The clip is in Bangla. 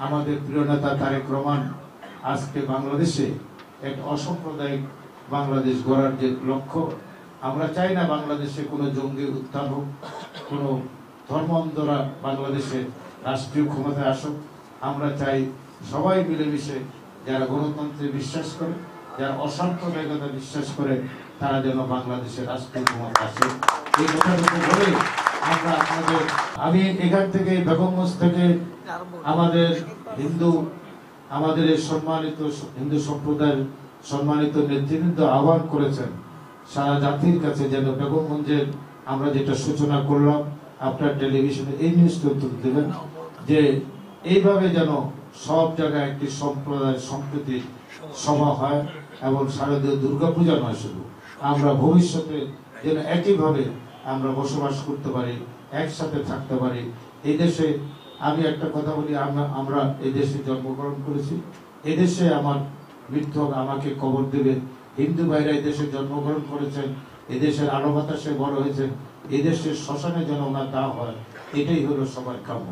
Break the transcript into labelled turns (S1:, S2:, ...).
S1: আমাদের প্রিয় নেতা তারেক রহমান আজকে বাংলাদেশে এক অসাম্প্রদায়িক বাংলাদেশ গড়ার যে লক্ষ্য, আমরা চাই না বাংলাদেশে কোনো জঙ্গি উত্থান হোক, কোনো ধর্মান্ধরা বাংলাদেশে রাষ্ট্রীয় ক্ষমতায় আসুক। আমরা চাই সবাই মিলেমিশে যারা গণতন্ত্রে বিশ্বাস করে, যারা অসাম্প্রদায়িকতা বিশ্বাস করে, তারা যেন বাংলাদেশের রাষ্ট্রীয় ক্ষমতা আসে। এই কথাটুকু বলে আমি এখান থেকে বেগমগঞ্জ থেকে আমাদের সম্মানিত হিন্দু সম্প্রদায়ের সম্মানিত নেতৃবৃন্দ আহ্বান করেছেন সারা জাতির কাছে যেন বেগমগঞ্জের আমরা যেটা সূচনা করলাম, আপনার টেলিভিশনে এই নিউজটা তুলে দেবেন যে এইভাবে যেন সব জায়গায় একটি সম্প্রদায়ের সম্প্রীতি সভা হয় এবং শারদীয় দুর্গাপূজা নয়, শুধু আমরা ভবিষ্যতে যেন একইভাবে আমরা বসবাস করতে পারি, একসাথে থাকতে পারি। এই দেশে আমি একটা কথা বলি, আমরা এই দেশে জন্মগ্রহণ করেছি, এই দেশে আমার মৃত্যু আমাকে কবর দেবে। হিন্দু ভাইরা এই দেশে জন্মগ্রহণ করেছেন, এই দেশের আলো বাতাসে বড় হয়েছেন, এই দেশের শ্মশানে যেন ওনার দাহ হয়, এটাই হলো সবার কাম্য।